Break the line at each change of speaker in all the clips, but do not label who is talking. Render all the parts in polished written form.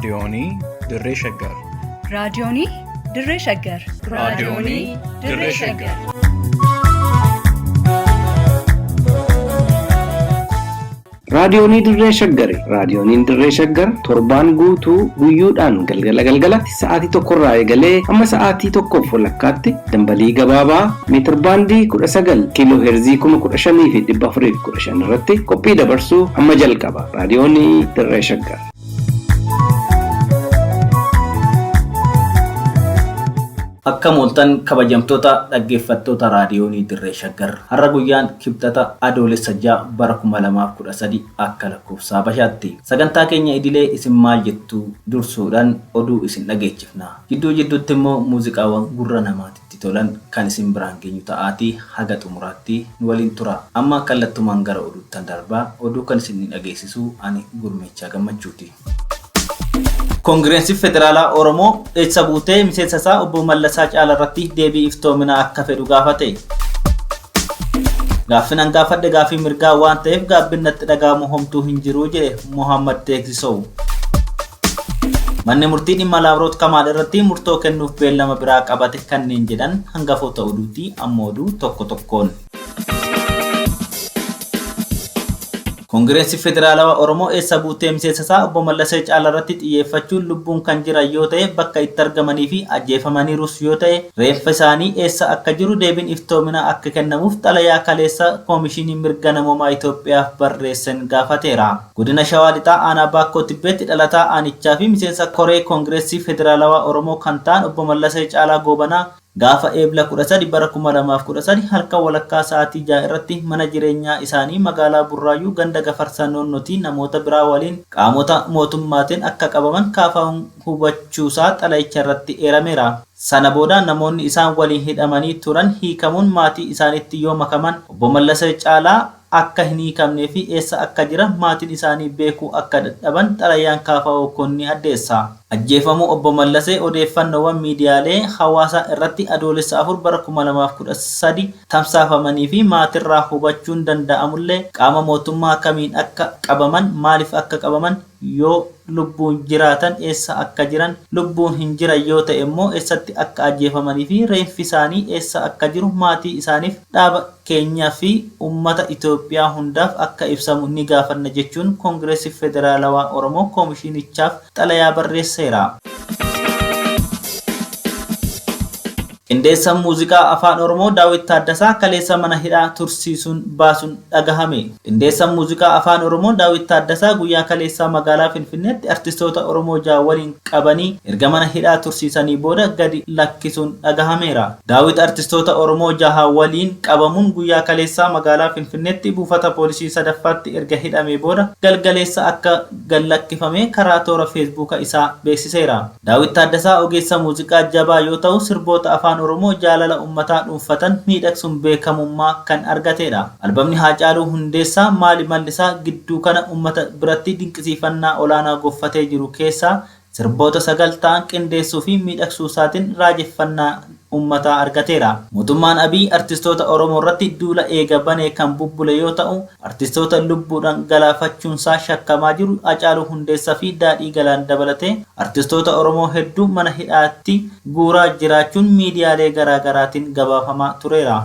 raadiyoonii Dirree Shaggar.
raadiyoonii Dirree Shaggar.
raadiyoonii Dirree Shaggar.
Raadiyoonii Dirree Shaggari. Raadiyooniin Dirree Shaggar torbaan guutuu guyyoodhaan galgalatti sa'aatii tokkorraa eegalee hamma sa'aatii tokkoof walakkaatti dambalii gabaabaa meetir baandii 19 kiiloo heerzii 15,415 irratti qophii dabarsuu amma jalqaba. Raadiyoonii Dirree Shaggar.
Akka mooltan kabajamtoota dhaggeeffattoota raadiyoonii Dirree Shaggar har'a guyyaan kibxata adoolessa 6 bara 2013 akka lakkoofsa Habashaatti sagantaa keenya idilee isin maal jettu dursuudhaan oduu isin dhageechifna. Jidduutti immoo muuziqaawwan gurra namaatitti tolan kan isin biraan geenyu ta'aatii haga xumuraatti nu waliin tura. Amma kallattumaan gara oduuttan darbaa oduu kan isin dhageessisu ani Gurmeechaa Gammachuuti. Koongireensi Federaalaa Oromoo eessa buutee miseensa isaa obbo Mallasaa Caalaa irratti deebii iftoominaa akka fedhu gaafate. Gaaffiin gaafadhe gaaffii mirgaa waan ta'eef gaabbinatti dhaga'amu homtuu hin jiru jedhe Muhammad Teeksisoo. Manni murtii dhimma Laabroot Kamaal irratti murtoo kennuuf beellama biraa qabate kanneen jedhan hangafoota oduuti amma oduu tokko tokkoon. Koongireensi Federaalawaa Oromoo eessa buutee miseensa isaa obbo Mallasaa Caalaa irratti xiyyeeffachuun lubbuun kan jiran yoo ta'e bakka itti argamanii fi ajjeefamaniirus yoo ta'e reeffa isaanii eessa akka jiru deebiin iftoominaa akka kennamuuf xalayaa kaleessa koomishinii mirga namoomaa Itoophiyaaf barreessan gaafateera. Godina Shawaa Lixaa aanaa Baakkoo Tibbeetti dhalataa aanichaa fi miseensa koree Koongireensii Federaalawaa Oromoo kan ta'an obbo Mallasaa Caalaa Goobanaa gaafa eebla 13 bara 2013 halka walakkaa sa'aatii 6 irratti mana jireenyaa isaanii magaalaa Burraayyuu ganda Gafarsaa Noonnootii namoota biraa waliin qaamota mootummaatiin akka qabaman kaafamuun hubachuusaa xalayicha irratti eerameera. Sana booda namoonni isaan waliin hidhamanii turan hiikamuun maatii isaaniitti yoo makaman obbo Mallasaa Caalaa akka hin hiikamnee fi eessa akka jiran maatiin isaanii beekuu akka dadhaban xalayaan kaafa'uu konni addeessa. Ajjeefamuu obbo Mallasaa odeeffannoowwan miidiyaalee hawaasaa irratti adoolessa 4 bara 2013 tamsaafamanii fi maatirraa hubachuun danda'amullee qaama mootummaa kamiin akka qabaman maaliif akka qabaman yoo lubbuun jiraatan eessa akka jiran lubbuun hin jiran yoo ta'e immoo eessatti akka ajjeefamanii fi reeffi isaanii eessa akka jiru maatii isaaniif dhaaba keenyaa fi uummata Itoophiyaa hundaaf akka ibsamu ni gaafanna jechuun Koongireesii Federaalawaa Oromoo koomishinichaaf xalayaa barreesseera. Qindeessaan muuziqaa afaan Oromoo Daawit Taaddasaa kaleessa mana hidhaa tursiisuun baasuun dhagahame. Qindeessaan muuziqaa afaan Oromoo Daawit Taaddasaa guyyaa kaleessaa magaalaa Finfinneetti artistoota Oromoo ja'a waliin qabanii erga mana hidhaa tursiisanii booda gadi lakkisuun dhagahameera. Daawit artistoota Oromoo ja'a waliin qabamuun guyyaa kaleessaa magaalaa Finfinneetti buufata poolisii sadaffaatti erga hidhamee booda galgaleessa akka gad lakkifame karaa toora feesbuuka isaa beeksiseera. Daawit Taaddasaa ogeessa muuziqaa jabaa yoo ta'u sirboota afaan Oromoo jaalala uummataa dhuunfatan miidhagsuun beekamummaa kan argatedha. Albamni Haacaaluu Hundeessaa Maali Mallisaa gidduu kana uummata biratti dinqisiifannaa olaanaa gonfatee jiru keessaa sirboota 9 ta'an qindeessuu fi miidhagsuu isaatiin raajeffannaa uummataa argateera. Mootummaan Abiy artistoota Oromoo irratti duula eega banee kan bubbule yoo ta'u artistoota lubbuudhaan galaafachuunsaa shakkamaa jiru Haacaaluu Hundeessaa fi Daadhii Galaan dabalatee artistoota Oromoo hedduu mana hidhaatti guuraa jiraachuun miidiyaalee garaagaraatiin gabaafamaa tureera.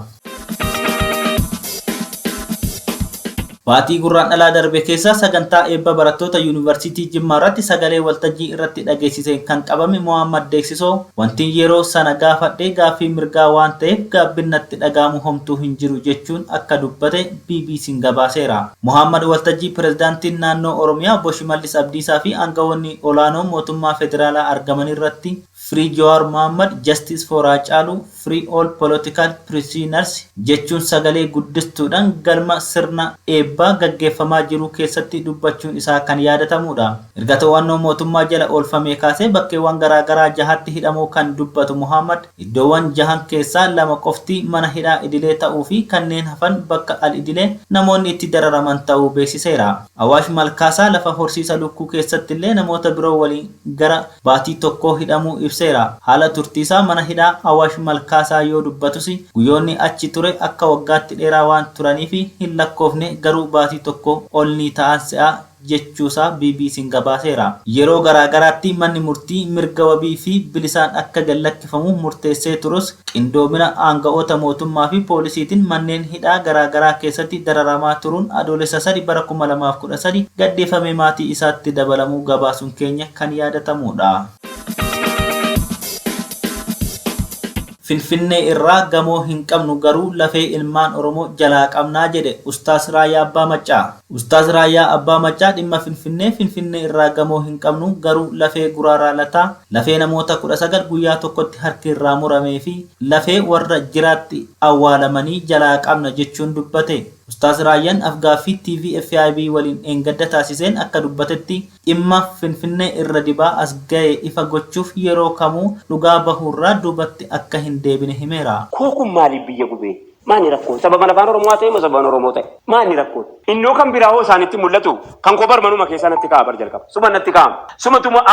Baatii Guraandhalaa darbe keessa sagantaa eebba barattoota yuunivarsiitii Jimmaa irratti sagalee waltajjii irratti dhageessiseen kan qabame Muhammad Teeksisoo wanti yeroo sana gaafadhe gaaffii mirgaa waan ta'eef gaabbinatti dhaga'amu homtuu hin jiru jechuun akka dubbate BBC'n gabaaseera. Muhammad waltajjii pirezidaantiin naannoo Oromiyaa Obbo Shimallis Abdiisaa fi aangawoonni olaanoo mootummaa federaalaa argaman irratti Free Jawar Muhammad, Justice for Haacaaluu, Free All Political Prisoners jechuun sagalee guddistuudhaan galma sirna eebbaa gaggeeffamaa jiru keessatti dubbachuun isaa kan yaadatamudha. Erga to'annoo mootummaa jala oolfamee kaasee bakkeewwan garaagaraa 6tti hidhamuu kan dubbatu Muhammad iddoowwan 6 keessaa 2 qofti mana hidhaa idilee ta'uu fi kanneen hafan bakka al-idilee namoonni itti dararaman ta'uu beeksiseera. Awaash Malkaasaa lafa horsiisa lukkuu keessatti illee namoota biroo waliin gara baatii tokkoo hidhamuu ibseera. Haala turtiisaa mana hidhaa Awaash Malkaasaa yoo dubbatus guyyoonni achi ture akka waggaatti dheeraa waan turanii fi hin lakkoofne garuu garuu baatii tokko ol ni ta'an se'a jechuusaa BBC'n gabaaseera. Yeroo garaagaraatti manni murtii mirga wabii fi bilisaan akka gallakkifamu murteessee turus qindoomina aanga'oota mootummaa fi poolisiitiin manneen hidhaa garaagaraa keessatti dararamaa turuun adoolessa 3 bara 2013 gaddeeffamee maatii isaatti dabalamuu gabaasuun keenya kan yaadatamudha. Finfinnee irraa gamoo hin qabnu garuu lafee ilmaan Oromoo jalaa qabnaa jedhe Ustaaz Raayyaa Abbaa Maccaa. Ustaaz Raayyaa Abbaa Maccaa dhimma Finfinnee irraa gamoo hin qabnu garuu lafee Guraaraa Lataa, lafee namoota 19 guyyaa tokkotti harki irraa muramee fi lafee warra jiraatti awwaalamanii jalaa qabna jechuun dubbate. Ustaaz Raayyaan afgaaffii TV FIB waliin eengadda taasiseen akka dubbatetti dhimma Finfinnee irra dibaa as ga'e ifa gochuuf yeroo kamuu dhugaa bahuurraa duubatti akka hin deebine himeera.
Kun maaliif biyya gubee? Maani rakkoon? Sababa afaan Oromoo ta'e moo sababa Oromoo ta'e? Maani rakkoon? Innoo kan biraa hoo isaanitti mul'atu kan kobar manuma keessaa natti ka'a bar jalqaba. Suma natti kaa'ama. Sumatuma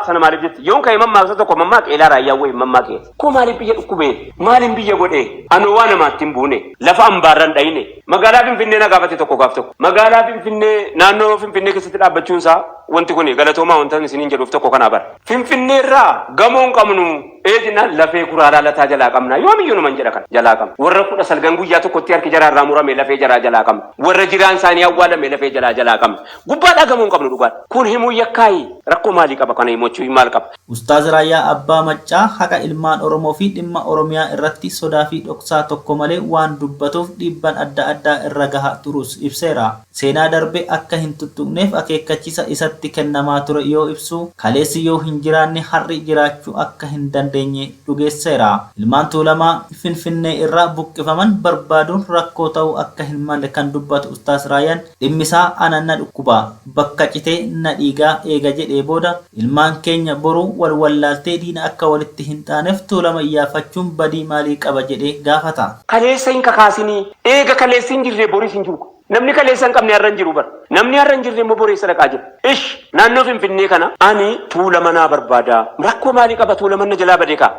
sana maaliif jetti? Yoon ka'e mammaaksa tokko mammaaqee ilaa raayyaa wayii mammaaqee. Koo maaliif biyya dhukkubee? Maaliin biyya godhee? Anoo waa namaatti hin buune. Lafa ambaarran dhayine. Magaalaa Finfinnee na gaafate tokko gaaf tokko. Magaalaa Finfinnee naannoo Finfinnee keessatti dhaabbachuun isaa wanti kun galatoomaa wanta isiniin jedhuuf tokko kana bara. Finfinnee irraa gamoon qabnu eedinaan lafee Guraaraa Lataa jalaa qabna. Yoomiyyuu numan jedha kana jalaa qabna. Warra 19 guyyaa tokkotti harki jaraa irraa murame lafee jaraa jalaa qabna. Warra jiraan isaanii awwaalame lafee jalaa qabna. Gubbaadhaa gamoon qabnu dhugaadha. Kun himuu yakkaayi rakkoo maalii qaba kana himachuu maal qaba?
Ustaaz Raayyaa Abbaa Maccaa haqa ilmaan Oromoo fi dhimma Oromiyaa irratti sodaa fi dhoksaa tokko malee waan dubbatuuf dhiibban adda addaa irra gahaa turus ibseera. Seenaa darbe akka hin tuttuqneef akeekkachiisa isatti kennamaa ture yoo ibsu kaleessi yoo hin jiraanne har'i jiraachuu akka hin dandeenye dhugeesseera. Ilmaan Tuulamaa Finfinnee irraa buqqifaman barbaaduun rakkoo ta'uu akka hin malle kan dubbatu Ustaaz Raayyaan dhimmisaa ana na dhukkuba bakka citee na dhiigaa eega jedhee booda ilmaan keenya boruu walwallaaltee diina akka walitti hin taaneef Tuulama iyyaafachuun badii maalii qaba jedhee gaafata.
Kaleessa hin kakaasinii eega kaleessi hin jirre boris hin jiru. Namni kaleessa hin qabne har'a hin jiru bara. Namni har'a hin jirre immoo boreessa dhaqaa jira. Naannoo Finfinnee kana ani Tuulama naa barbaada. Rakkoo maalii qaba Tuulama na jalaa badee kaa?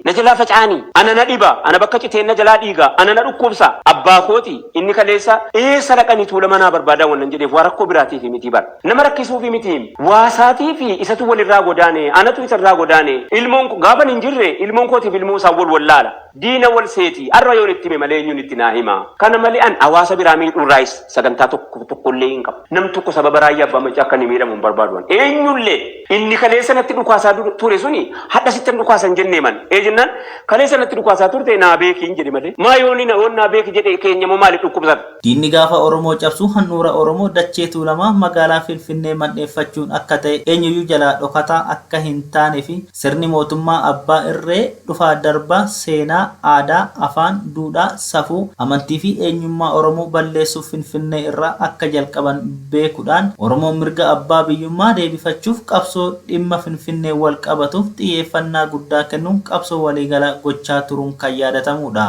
Na jalaa faca'anii. Ana na dhiba. Ana bakka citeen na jalaa dhiiga. Ana na dhukkubsa. Abbaa kooti inni kaleessa eessa dhaqanii Tuulama naa barbaada wannan jedheef waa rakkoo biraatiif miti bara. Nama rakkisuuf miti. Waasaatiif isatu walirraa godaane. Anatu isarraa godaane. Ilmoon gaafa hin jirre ilmoon kootiif ilmoo isaa wal wallaala. Diina wal seeti. Har'a yoon itti hime malee eenyuun itti naa hima. Kana malee an hawaasa biraa miidhuurraayis sagantaa tokkollee hin qabu. Nam tokko sababa Raayyaa Abbaa Maccaa akka inni miidhamu hin barbaadu. Eenyullee inni kaleessa natti dhukaasaa ture suni hadha sitti dhukaasan jennee man. Jennaan kaleessa natti dhukaasaa turte naa beeki hin jedhe malee. Maa yooni na oon naa beeki jedhe keenya moo maaliif dhukkubsata?
Diinni gaafa Oromoo cabsu handhuura Oromoo dachee Tuulamaa magaalaa Finfinnee mandheeffachuun akka ta'e eenyuyyuu jalaa dhokataa akka hin taane fi sirni mootummaa abbaa irree dhufaa darbaa seenaa, aadaa, afaan, duudhaa, safuu, amantii fi eenyummaa Oromoo balleessuuf Finfinnee irraa akka jalqaban beekuudhaan Oromoon mirga abbaa biyyummaa deebifachuuf qabsoo dhimma Finfinnee wal qabatuuf xiyyeeffannaa guddaa kennuun qabsoo waliigalaa gochaa turuun kan yaadatamudha.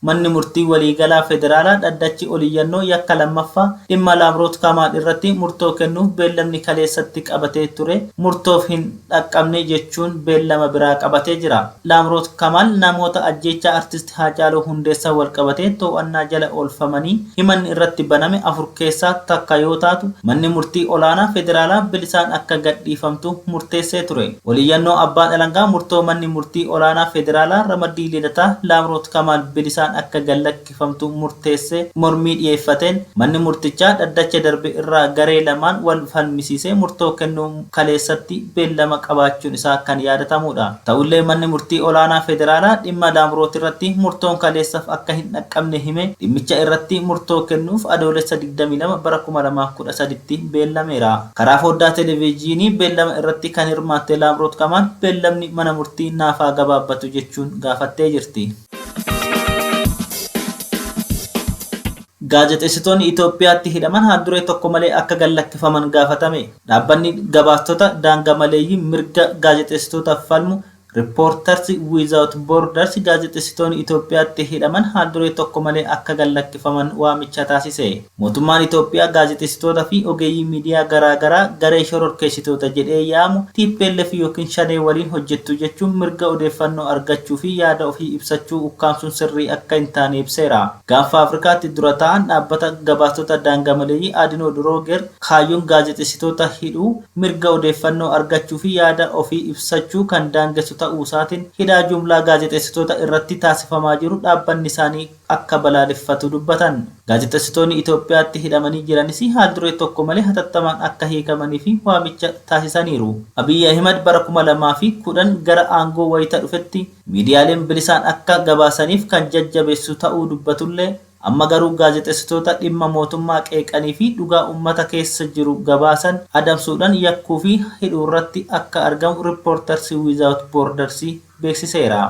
Manni murtii waliigalaa federaalaa dhaddachi oliyyannoo yakka lammaffaa dhimma Laamroot Kamaal irratti murtoo kennuuf beellamni kaleessatti qabatee ture murtoof hin dhaqqabne jechuun beellama biraa qabatee jira. Laamroot Kamaal namoota ajjeechaa artist Haacaaluu Hundeessaa wal qabatee to'annaa jala oolfamanii himanni irratti baname 4 keessaa takka yoo taatu manni murtii olaanaa federaalaa bilisaan akka gadhiifamtu murteessee ture. Oliyyannoo abbaan alangaa murtoo manni murtii olaanaa federaalaa Ramaddii Lidataa Laamroot Kamaal bilisaan akka gallakkifamtu murteessee mormii dhiyeeffateen manni murtichaa dhaddacha darbe irraa garee lamaan wal falmisiisee murtoo kennuu kaleessatti beellama qabaachuun isaa kan yaadatamudha. Ta'ullee manni murtii olaanaa federaalaa dhimma Laamroot irratti murtoon kaleessaaf akka hin dhaqqabne hime dhimmicha irratti murtoo kennuuf adoolessa 22 bara 2013tti beellameera. Karaa foddaa televezyiinii beellama irratti kan hirmaatte Laamroot Kamaal beellamni mana murtii naafaa gabaabbatu jechuun gaafattee jirti. Gaazexeessitoonni Itoophiyaatti hidhaman haalduree tokko malee akka gallakkifaman gaafatame. Dhaabbanni gabaastota daangaa maleeyyii mirga gaazexeessitootaaf falmu Reporters Without Borders gaazexeessitoonni Itoophiyaatti hidhaman haalduree tokko malee akka gallakkifaman waamicha taasise. Mootummaan Itoophiyaa gaazexeessitoota fi ogeeyyii miidiyaa garaagaraa garee shororkeessitoota jedhee yaamu TPLF yookiin shanee waliin hojjettu jechuun mirga odeeffannoo argachuu fi yaada ofii ibsachuu ukkaamsuun sirrii akka hin taane ibseera. Gaanfa Afrikaatti dura ta'an dhaabbata gabaastota daangaa maleeyyii Adinoo Durooger kaayyoon gaazexeessitoota hidhuu mirga odeeffannoo argachuu fi yaada ofii ibsachuu kan daangessu ta'uu isaatiin hidhaa jumlaa gaazexeessitoota irratti taasifamaa jiru dhaabbanni isaanii akka balaaleffatu dubbatan. Gaazexeessitoonni Itoophiyaatti hidhamanii jiranis haalduree tokko malee hatattamaan akka hiikamanii fi waamicha taasisaniiru. Abiy Ahimad bara 2010 gara aangoo wayita dhufetti miidiyaaleen bilisaan akka gabaasaniif kan jajjabeessu ta'uu dubbatullee amma garuu gaazexeessitoota dhimma mootummaa qeeqanii fi dhugaa uummata keessa jiru gabaasan adamsuudhaan yakkuu fi hidhuu irratti akka argamu Reporters Without Borders beeksiseera.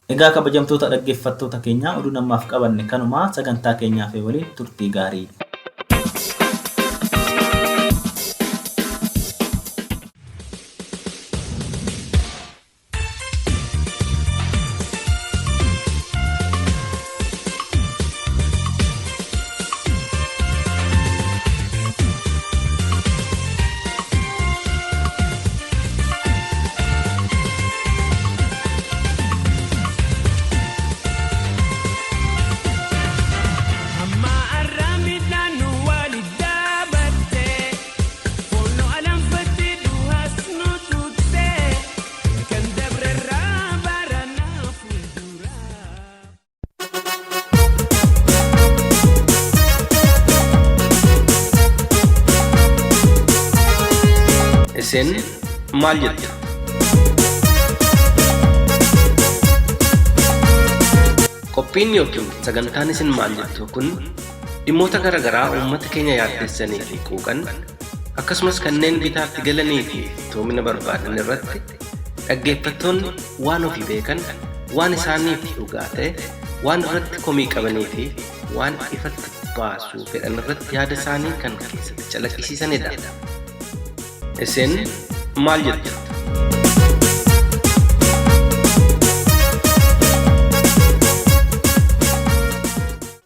Egaa kabajamtoota dhaggeeffattoota keenya oduu namaaf qabanne kanuma sagantaa keenyaaf waliin turtii gaarii.
Isin maal jettu? Qophiin yookiin sagantaan isin maal jettu kun dhimmoota garaagaraa uummata keenya yaaddessanii fi quuqan akkasumas kanneen bitaatti galanii fi toomina barbaadan irratti dhaggeeffattoonni waan ofii beekan, waan isaaniif dhugaa ta'e, waan irratti komii qabanii fi waan ifatti baasuu fedhan irratti yaada isaanii kan keessatti calaqqisiisanidha. Isin maal jettu?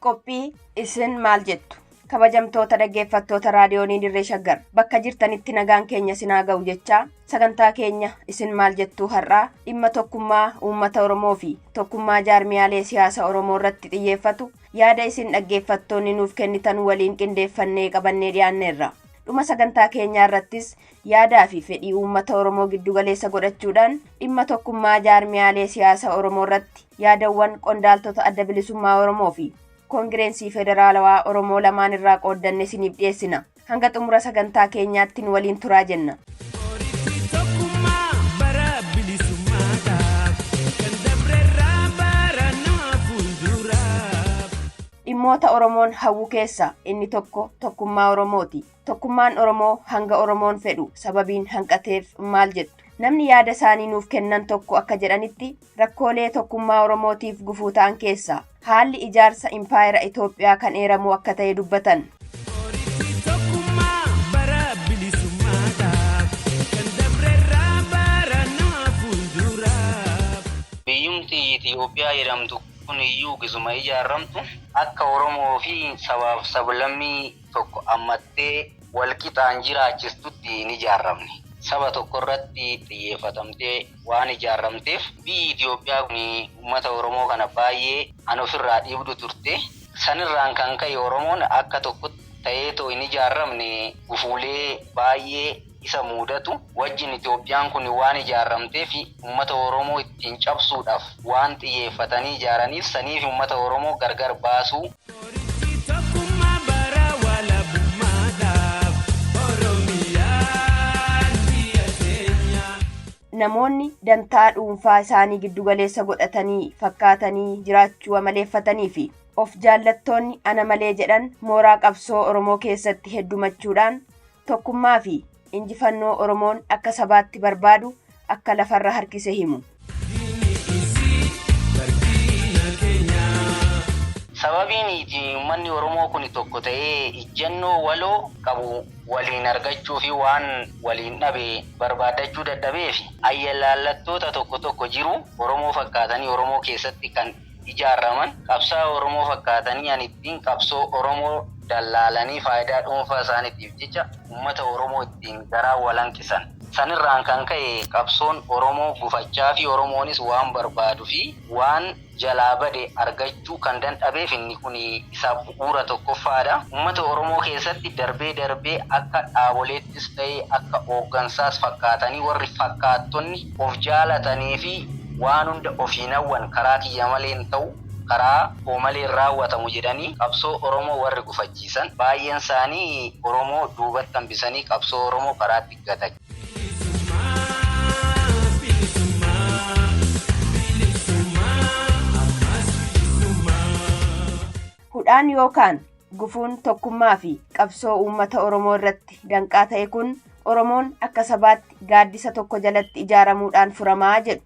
Qophii isin maal jettu? Kabajamtoota dhaggeeffattoota raadiyoonii Dirree Shaggar bakka jirtanitti nagaan keenya sinaa ga'u jechaa sagantaa keenya isin maal jettu har'aa dhimma tokkummaa uummata Oromoo fi tokkummaa jaarmiyaalee siyaasa Oromoo irratti xiyyeeffatu yaada isin dhaggeeffattoonni nuuf kennitan waliin qindeeffannee qabannee dhiyaanneerra. Dhuma sagantaa keenyaa irrattis yaadaa fi fedhii uummata Oromoo giddugaleessa godhachuudhaan dhimma tokkummaa jaarmiyaalee siyaasa Oromoo irratti yaadawwan qondaaltota adda bilisummaa Oromoo fi Koongireensii Federaalawaa Oromoo lamaan irraa qooddanne isiniif dhiyeessina. Hanga xumura sagantaa keenyaatti nu waliin turaa jenna. Dhimmoota Oromoon hawwu keessa inni tokko tokkummaa Oromooti. Tokkummaan Oromoo hanga Oromoon fedhu sababiin hanqateef maal jettu? Namni yaada isaanii nuuf kennan tokko akka jedhanitti rakkoolee tokkummaa Oromootiif gufuu ta'an keessa haalli ijaarsa impaayera Itoophiyaa kan eeramu akka ta'e dubbatan.
Biyyumti Itoophiyaa jedhamtu kun iyyuu gisuma ijaaramtu akka Oromoo fi sabaaf sablammii tokko ammattee walqixaan jiraachistutti ni ijaaramne. Saba tokko irratti xiyyeeffatamtee waan ijaaramteef biyyi Itoophiyaa kun uummata Oromoo kana baay'ee an ofirraa dhiibdu turte. Sanirraan kan ka'e Oromoon akka tokko ta'ee too hin ijaaramne gufuulee baay'ee isa mudatu wajjin Itoophiyaan kun waan ijaaramteef uummata Oromoo ittiin cabsuudhaaf waan xiyyeeffatanii ijaaraniif saniif uummata Oromoo gargar baasuu.
Namoonni dantaa dhuunfaa isaanii giddugaleessa godhatanii fakkaatanii jiraachuu amaleeffatanii fi of jaallattoonni ana malee jedhan mooraa qabsoo Oromoo keessatti heddumachuudhaan tokkummaa fi injifannoo Oromoon akka sabaatti barbaadu akka lafarra harkise himu.
Saba sababiin uummanni Oromoo kun tokko ta'ee ijjannoo waloo qabu waliin argachuu fi waan waliin dhabe barbaadachuu dadhabeef ayyalallattoota tokko jiru Oromoo fakkaatanii Oromoo keessatti kan ijaaraman qabsaa Oromoo fakkaatanii an ittiin qabsoo Oromoo dallaalanii faayidaa dhuunfaa isaaniitiif jecha uummata Oromoo ittiin garaa walanqisan. Sanirraan kan ka'e qabsoon Oromoo gufachaa fi Oromoonis waan barbaadu fi waan jalaa bade argachuu kan dadhabeef inni kun isa bu'uura tokkoffaadha. Uummata Oromoo keessatti darbee akka dhaaboleettis ta'ee akka hooggansaas fakkaatanii warri fakkaattonni of jaalatanii fi waan hunda ofiinawwan karaa kiyya maleen ta'u karaa koo maleen raawwatamu jedhanii qabsoo Oromoo warri gufachiisan baay'een isaanii Oromoo duubatti hambisanii qabsoo Oromoo karaatti gatan.
Hudhaan yookaan gufuun tokkummaa fi qabsoo uummata Oromoo irratti danqaa ta'e kun Oromoon akka sabaatti gaaddisa tokko jalatti ijaaramuudhaan furamaa jedhu.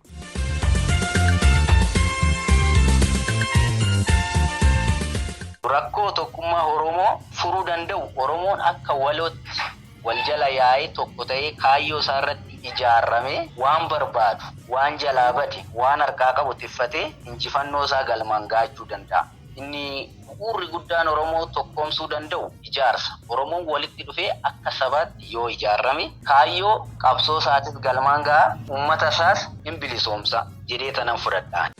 Rakkoo tokkummaa Oromoo furuu danda'u Oromoon akka walootti wal jala yaa'ee tokko ta'ee kaayyoo isaa irratti ijaarame waan barbaadu, waan jalaa bade, waan harkaa qabu tiffatee injifannoo isaa galmaan gaachuu danda'a. Inni bu'uurri guddaan Oromoo tokkoomsuu danda'u ijaarsa. Oromoon walitti dhufee akka sabaatti yoo ijaarame kaayyoo qabsoo isaatis galmaan ga'a, uummata isaas hin bilisoomsa jedhee tanan fudhadhaan.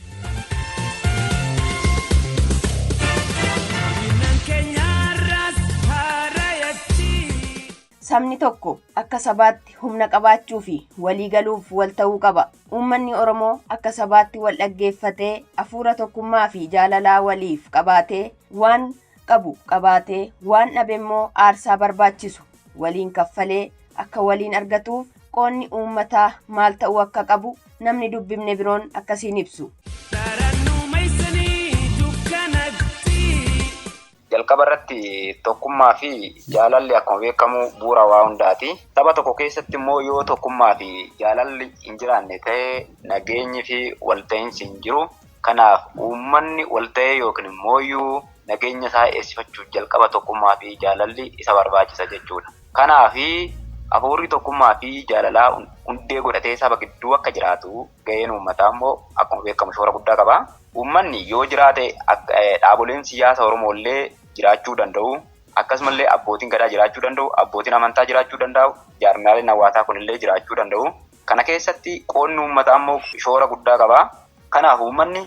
Sabni tokko akka sabaatti humna qabaachuu fi walii galuuf wal ta'uu qaba. Uummanni Oromoo akka sabaatti wal dhaggeeffatee hafuura tokkummaa fi jaalalaa waliif qabaatee waan qabu qabaatee waan dhabe immoo aarsaa barbaachisu waliin kaffalee akka waliin argatuuf qoonni uummataa maal ta'uu akka qabu namni dubbifne biroon akkasiin ibsu.
Jalqaba irratti tokkummaa fi jaalalli akkuma beekamu bu'uura waa hundaati. Saba tokko keessatti immoo yoo tokkummaa fi jaalalli hin jiraanne ta'ee nageenyi fi walta'iinsi hin jiru. Kanaaf uummanni walta'ee yookiin immoo nageenya isaa eegsifachuuf jalqaba tokkummaa fi jaalalli isa barbaachisa jechuudha. Kanaaf hafuurri tokkummaa fi jaalalaa hundee godhatee saba gidduu akka jiraatu gaheen uummataa immoo akkuma beekamu shoora guddaa qaba. Uummanni yoo jiraate dhaaboleen siyaasa Oromoo illee jiraachuu danda'u. Akkasumallee abbootiin gadaa jiraachuu danda'u. Abbootiin amantaa jiraachuu danda'u. Jaarmiyaaleen hawaasaa kunillee jiraachuu danda'u. Kana keessatti qoonni uummataa immoo shoora guddaa qaba. Kanaaf uummanni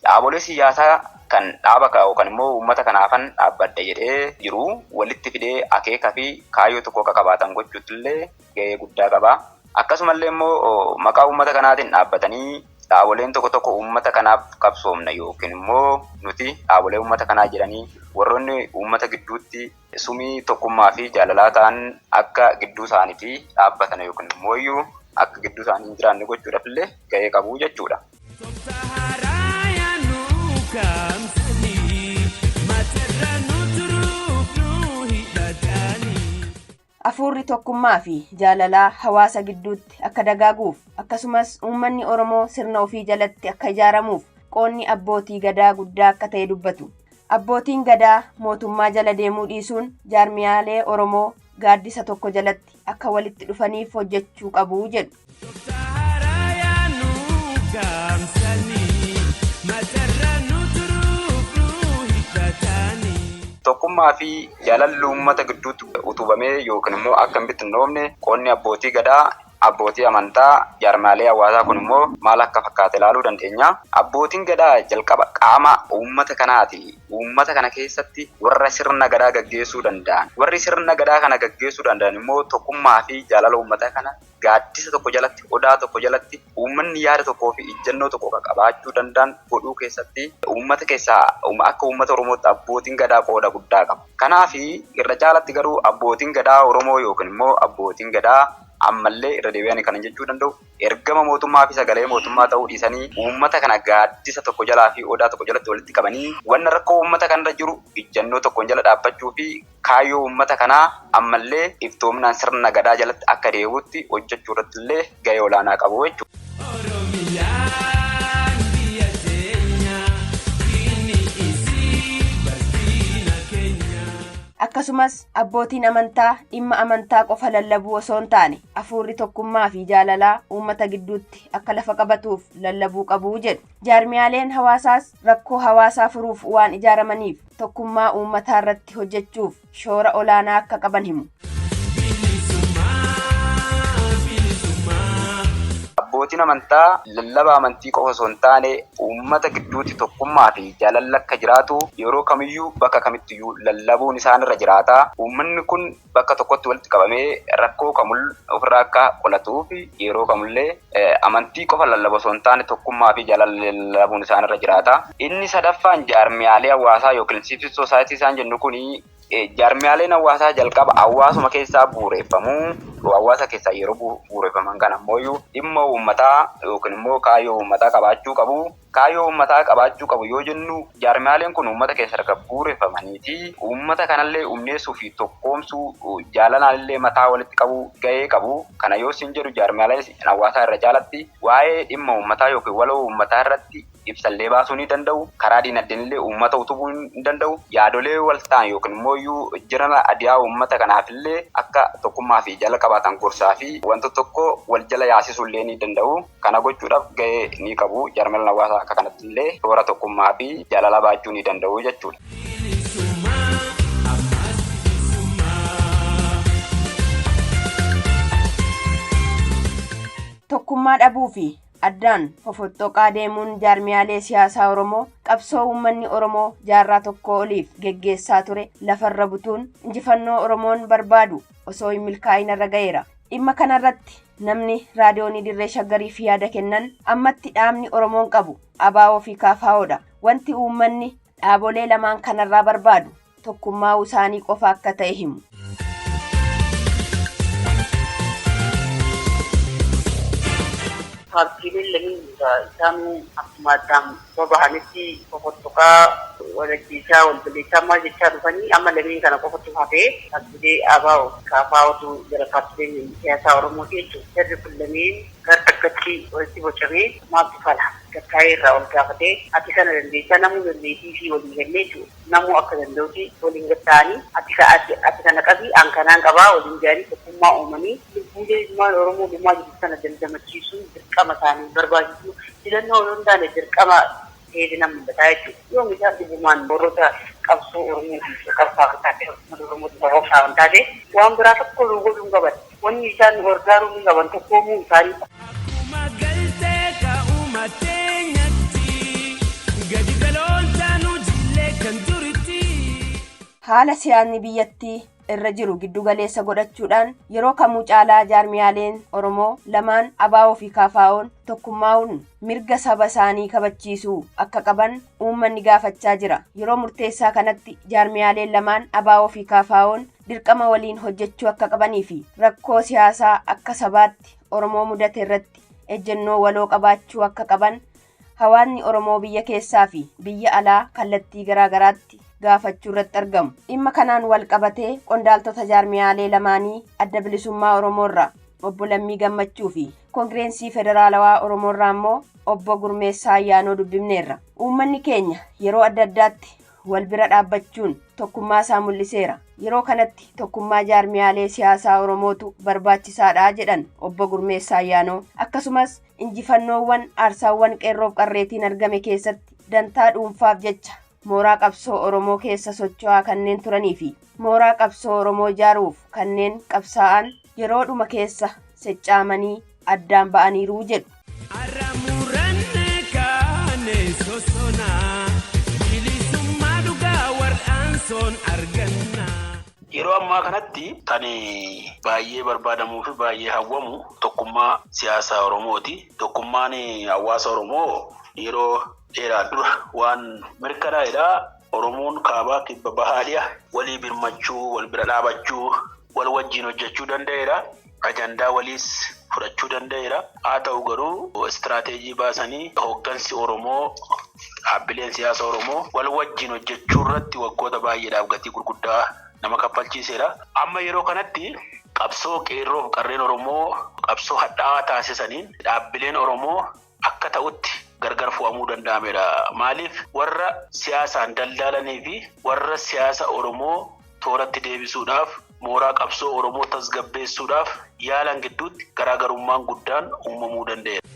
dhaabolee siyaasaa kan dhaaba yookaan immoo uummata kanaafan dhaabbadha jedhee jiru walitti fidee akeekaa fi kaayyoo tokko akka qabaatan gochuutillee gahee guddaa qaba. Akkasumallee immoo maqaa uummata kanaatiin dhaabbatanii dhaaboleen tokko uummata kanaaf qabsoomna yookiin immoo nuti dhaabolee uummata kanaa jedhanii warroonni uummata gidduutti sumii tokkummaa fi jaalalaa ta'an akka gidduu isaaniitti dhaabbatan yookiin immoo akka gidduu isaanii hin jiraanne gochuudhaaf illee gahee qabu jechuudha.
Hafuurri tokkummaa fi jaalalaa hawaasa gidduutti akka dagaaguuf akkasumas uummanni Oromoo sirna ofii jalatti akka ijaaramuuf qoonni abbootii gadaa guddaa akka ta'e dubbatu. Abbootiin gadaa mootummaa jala deemuu dhiisuun jaarmiyaalee Oromoo gaaddisa tokko jalatti akka walitti dhufaniif hojjechuu qabu jedhu.
Tokkummaa fi jaalalli uummata gidduutti utubamee yookiin immoo akka hin bittinnoofne qoonni abbootii gadaa, abbootii amantaa, jaarmiyaalee hawaasaa kun immoo maal akka fakkaate ilaaluu dandeenya. Abbootiin gadaa jalqaba qaama uummata kanaati. Uummata kana keessatti warra sirna gadaa gaggeessuu danda'an. Warri sirna gadaa kana gaggeessuu danda'an immoo tokkummaa fi jaalala uummata kana gaaddisa tokko jalatti, odaa tokko jalatti uummanni yaada tokkoo fi ijjannoo tokko qabaachuu danda'an godhuu keessatti uummata keessaa akka uummata Oromootti abbootiin gadaa qooda guddaa qabu. Kanaaf irra caalatti garuu abbootiin gadaa Oromoo yookiin immoo abbootiin gadaa ammallee irra deebi'anii kana jechuu danda'u ergama mootummaa fi sagalee mootummaa ta'uu dhiisanii uummata kana gaaddisa tokko jalaa fi odaa tokko jalatti walitti qabanii wanna rakkoo uummata kanarra jiru ijjannoo tokkoon jala dhaabbachuu fi kaayyoo uummata kanaa ammallee iftoominaan sirna gadaa jalatti akka deebi'utti hojjechuu irratti illee gahee olaanaa qabu jechuudha.
akkasumas abbootiin amantaa dhimma amantaa qofa lallabuu osoo hin taane hafuurri tokkummaa fi jaalalaa uummata gidduutti akka lafa qabatuuf lallabuu qabu jedhu. Jaarmiyaaleen hawaasaas rakkoo hawaasaa furuuf waan ijaaramaniif tokkummaa uummataa irratti hojjechuuf shoora olaanaa akka qaban himu.
Abbootiin amantaa lallaba amantii qofa osoo hin taane uummata gidduutti tokkummaa fi jaalalli akka jiraatu yeroo kamiyyuu bakka kamittiyyuu lallabuun isaanirra jiraata. Uummanni kun bakka tokkotti walitti qabamee rakkoo kamul ofirraa akka qolatuuf yeroo kamullee amantii qofa lallaba osoo hin taane tokkummaa fi jaalalli lallabuun isaanirra jiraata. Inni sadaffaan jaarmiyaalee hawaasaa yookiin siivil soosaayitii isaan jennu kuni jaarmiyaaleen hawaasaa jalqaba hawaasuma keessaa bu'uureffamu. Hawaasa keessaa yeroo bu'uureffaman kan ammoo dhimma uummataa yookiin immoo kaayyoo uummataa qabaachuu qabu. Kaayyoo uummataa qabaachuu qabu yoo jennu jaarmiyaaleen kun uummata keessa erga bu'uureffamaniiti uummata kanallee humneessuu fi tokkoomsuu jaalalaallee mataa walitti qabu gahee qabu. Kana yoo isin jedhu jaarmiyaaleen hawaasaa irra caalatti waa'ee dhimma uummataa yookiin waloo uummataa irratti ibsallee baasuu ni danda'u. Karaa diinagdeellee uummata utubuu ni danda'u. Yaadolee wal ta'an yookiin immoo jirana adiyaa uummata kanaafillee akka tokkummaa fi jala qabaatan gorsaa fi wantoota tokko wal jala yaasisuullee ni danda'u. Kana gochuudhaaf gahee ni qabu. Jaarmiyaaleen hawaasaa akka kanatti illee toora tokkummaa fi jaalala baachuu ni danda'u jechuudha.
Tokkummaa dhabuu fi addaan fofottoqaa deemuun jaarmiyaalee siyaasaa Oromoo qabsoo uummanni Oromoo jaarraa tokko oliif geggeessaa ture lafarra butuun injifannoo Oromoon barbaadu osoo hin milkaa'in irra ga'eera. Dhimma kanarratti namni raadiyoonii dirree shaggariif yaada kennan ammatti dhaabni Oromoon qabu ABO fi KFO'dha. Wanti uummanni dhaabolee lamaan kanarraa barbaadu tokkummaa isaanii qofa akka ta'e himu.
Paartiileen lameen isaanuu akkuma addaan boba'anitti fofottoqaa walajjiisaa walbaleessaa maal jechaa dhufanii amma lameen kana qofatu hafee paartiilee ABO KFO'tu jira paartiileen siyaasaa Oromooti jechuudha. Jarri kun lameen gara takkatti walitti bocamee maaltu fala gaggaa'ee irraa ol gaafatee ati kana dandeessaa namuu dandeettii fi waliin gallee jiru. Namuu akka danda'uti waliin gatta'anii ati kana qabii an kanaan qabaa waliin gaarii tokkummaa uumanii lubbuulee ilmaan Oromoo dhumaa jiru sana dandamachiisuun dirqama isaanii barbaachisu. Filannoo yoo hin taane dirqama dheedina mul'ataa jechuudha. Yoo misaan dhibumaan warroota qabsoo Oromoo fi qabsaa taate Oromoo ta'uu waan taate waan biraa tokko godhuu hin qaban. Wanni isaan gargaaruu hin qaban tokkoomuu isaanii.
Haala siyaasni biyyattii irra jiru giddu galeessa godhachuudhaan yeroo kamuu caalaa jaarmiyaaleen Oromoo lamaan ABO fi KFO'n tokkummaa'uun mirga saba isaanii kabachiisuu akka qaban uummanni gaafachaa jira. Yeroo murteessaa kanatti jaarmiyaaleen lamaan ABO fi KFO'n dirqama waliin hojjechuu akka qabanii fi rakkoo siyaasaa akka sabaatti Oromoo mudate irratti ejjennoo waloo qabaachuu akka qaban hawaasni Oromoo biyya keessaa fi biyya alaa kallattii garaagaraatti gaafachuu irratti argamu. Dhimma kanaan wal qabatee qondaaltota jaarmiyaalee lamaanii adda bilisummaa Oromoorraa obbo Lammii Gammachuu fi Koongireensii Federaalawaa Oromoorraa immoo obbo Gurmeessaa Ayyaanoo dubbifneerra. Uummanni keenya yeroo adda addaatti wal bira dhaabbachuun tokkummaa isaa mul'iseera. Yeroo kanatti tokkummaa jaarmiyaalee siyaasaa Oromootu barbaachisaadha jedhan obbo Gurmeessaa Ayyaanoo. Akkasumas injifannoowwan aarsaawwan qeerroof qarreetiin argame keessatti dantaa dhuunfaaf jecha mooraa qabsoo Oromoo keessa socho'aa kanneen turanii fi mooraa qabsoo Oromoo ijaaruuf kanneen qabsaa'an yeroodhuma keessa seccaamanii addaan ba'aniiru jedhu.
Yeroo ammaa kanatti kan baay'ee barbaadamuu fi baay'ee hawwamu tokkummaa siyaasaa Oromooti. Tokkummaan hawaasa Oromoo yeroo dheeraa dura waan mirkanaa'edha. Oromoon kaabaa kibba bahaadhiya walii birmachuu, wal bira dhaabachuu, wal wajjin hojjechuu danda'eera. Ajandaa waliis fudhachuu danda'eera. Haa ta'u garuu istiraateejii baasanii hooggansi Oromoo, dhaabbileen siyaasa Oromoo wal wajjin hojjechuu irratti waggoota baay'eedhaaf gatii gurguddaa nama kaffalchiiseera. Amma yeroo kanatti qabsoo qeerroof qarreen Oromoo qabsoo hadhaa'aa taasisaniin dhaabbileen Oromoo akka ta'utti gargar fo'amuu danda'ameera. Maaliif warra siyaasaan daldalanii fi warra siyaasa Oromoo
tooratti deebisuudhaaf mooraa qabsoo Oromoo tasgabbeessuudhaaf yaalan gidduutti garaagarummaan guddaan uumamuu danda'eera.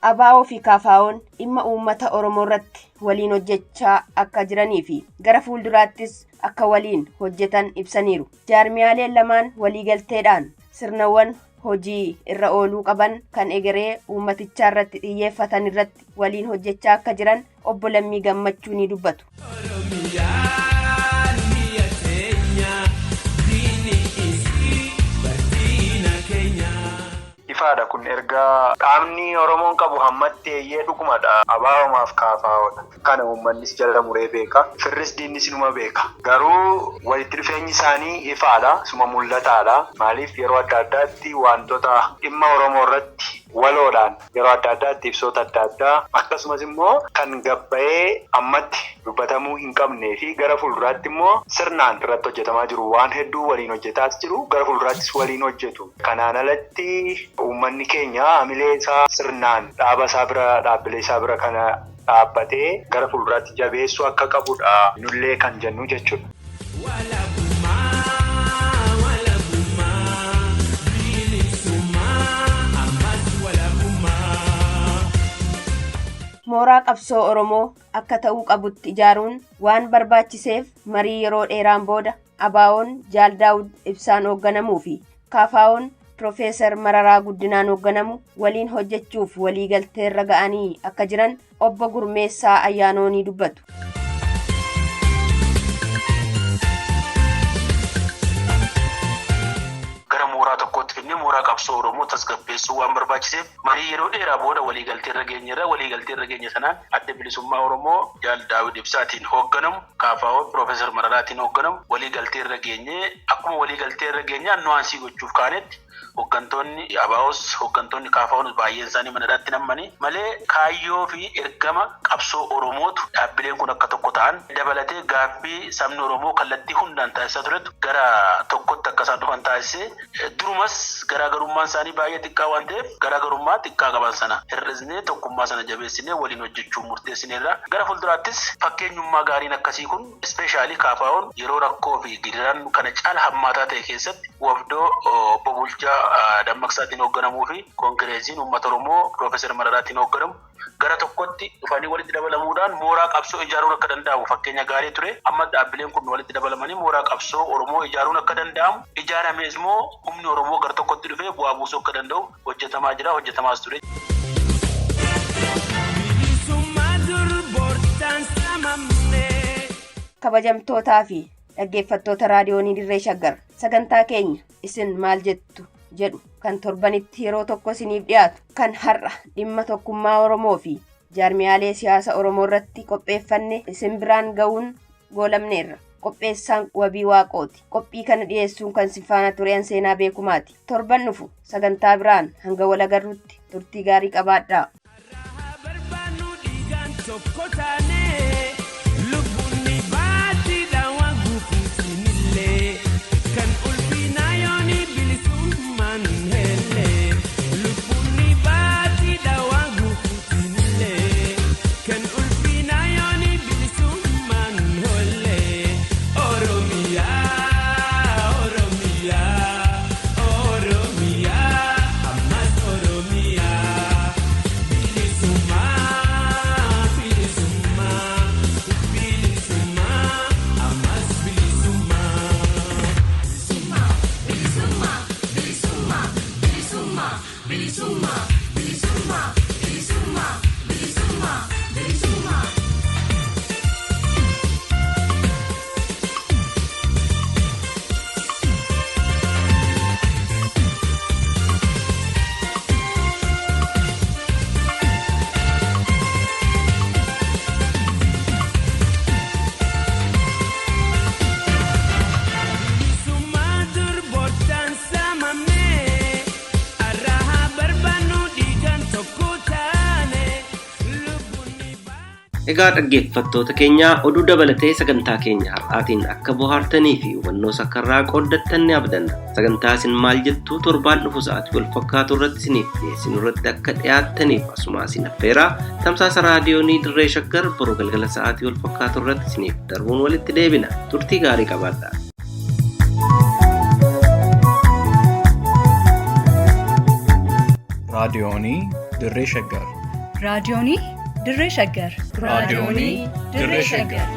ABO fi KFO'n dhimma uummata Oromoo irratti waliin hojjechaa akka jiranii fi gara fuulduraattis akka waliin hojjetan ibsaniiru. Jaarmiyaaleen lamaan waliigalteedhaan sirnawwan hojii irra ooluu qaban kan egeree uummatichaa irratti xiyyeeffatan irratti waliin hojjechaa akka jiran obbo Lammii Gammachuu ni dubbatu.
Ifaadha kun ergaa dhaabni Oromoon qabu hammatti eeyyee dhugumadha. ABO'maaf KFO'dha. Kana uummannis jala muree beeka. Firris diinnis inuma beeka. Garuu walitti dhufeenyi isaanii ifaadha. Suma mul'ataadha. Maaliif yeroo adda addaatti wantoota dhimma Oromoo irratti waloodhaan yeroo adda addaatti ibsoota adda addaa akkasumas immoo kan gabba'ee ammatti dubbatamuu hin qabnee fi gara fuulduraatti immoo sirnaan irratti hojjetamaa jiru waan hedduu waliin hojjetaas jiru gara fuulduraattis waliin hojjetu. Kanaan alatti uummanni keenya hamilee isaa sirnaan dhaabbilee isaa bira kana dhaabbatee gara fuulduraatti jabeessuu akka qabudha. Nullee kan jennu jechuudha.
Mooraa qabsoo Oromoo akka ta'uu qabutti ijaaruun waan barbaachiseef marii yeroo dheeraan booda ABO'n Jaal Daawud Ibsaan hoogganamuu fi KFO'n Profeesar Mararaa Guddinaan hoogganamu waliin hojjechuuf waliigalteerra ga'anii akka jiran obbo Gurmeessaa Ayyaanoo ni dubbatu.
Gara mooraa tokkotti finnee mooraa qabsoo Oromoo tasgabbeessuu waan barbaachiseef marii yeroo dheeraa booda waliigalteerra geenye sanaan adda bilisummaa Oromoo Jaal Daawud Ibsaatiin hoogganamu KFO'n Profeesar Mararaatiin hoogganamu waliigalteerra geenye akkuma waliigalteerra geenye nuwaansii gochuuf kaanetti hooggantoonni ABO's hooggantoonni KFO'n baay'een isaanii manadhaatti nammanii malee kaayyoo fi ergama qabsoo Oromootu dhaabbileen kun akka tokko ta'an dabalatee gaaffii sabni Oromoo kallattii hundaan taasisaa turetu gara tokkotti akka isaan dhufan taasisee durumas garaagarummaan isaanii baay'ee xiqqaa waan ta'eef garaagarummaa xiqqaa qaban sana hir'isnee tokkummaa sana jabeessinee waliin hojjechuu murteessineerra. Gara fuulduraattis fakkeenyummaa gaariin akkasii kun ispeeshaalii KFO'n yeroo rakkoo fi gidiraan kana caala hammaataa ta'e keessatti wafdoo obbo Bulchaa Dammaqsaatiin hoogganamuu fi koongireesiin uummata Oromoo Profeesar Mararaatiin hoogganamu gara tokkotti dhufanii walitti dabalamuudhaan mooraa qabsoo ijaaruun akka danda'amu fakkeenya gaarii ture. Amma dhaabbileen kun walitti dabalamanii mooraa qabsoo Oromoo ijaaruun akka danda'amu ijaaramees immoo humni Oromoo gara tokkotti dhufee bu'aa buusuu akka danda'u hojjetamaa jira hojjetamaas ture.
Kabajamtootaa fi dhaggeeffattoota raadiyoonii Dirree Shaggar sagantaa keenya isin maal jettu jedhu kan torbanitti yeroo tokko isiniif dhiyaatu kan har'a dhimma tokkummaa Oromoo fi jaarmiyaalee siyaasa Oromoo irratti qopheeffanne isin biraan ga'uun goolamneerra. Qopheessaan Wabii Waaqooti. Qophii kana dhiyeessuun kan sifaana tureen seenaa beekumaati. Torban dhufu sagantaa biraan hanga wal agarruutti turtii gaarii qabaadhaa.
Egaa dhaggeeffattoota keenya oduu dabalatee sagantaa keenya har'aatiin akka bohaartanii fi hubannoo sakkarraa qooddattan ni abdanna. Sagantaa isin maal jettuu torbaan dhufu sa'aatii wal fakkaatu irratti isiniif dhiyeessinu irratti akka dhiyaattaniif asuma isin affeeraa. Tamsaasa raadiyoonii Dirree Shaggar boruu galgala sa'aatii wal fakkaatu irratti isiniif darbuun walitti deebina. Turtii gaarii qabaadhaa.
raadiyoonii Dirree Shaggar.
raadiyoonii Dirree Shaggar.
raadiyoonii Dirree Shaggar.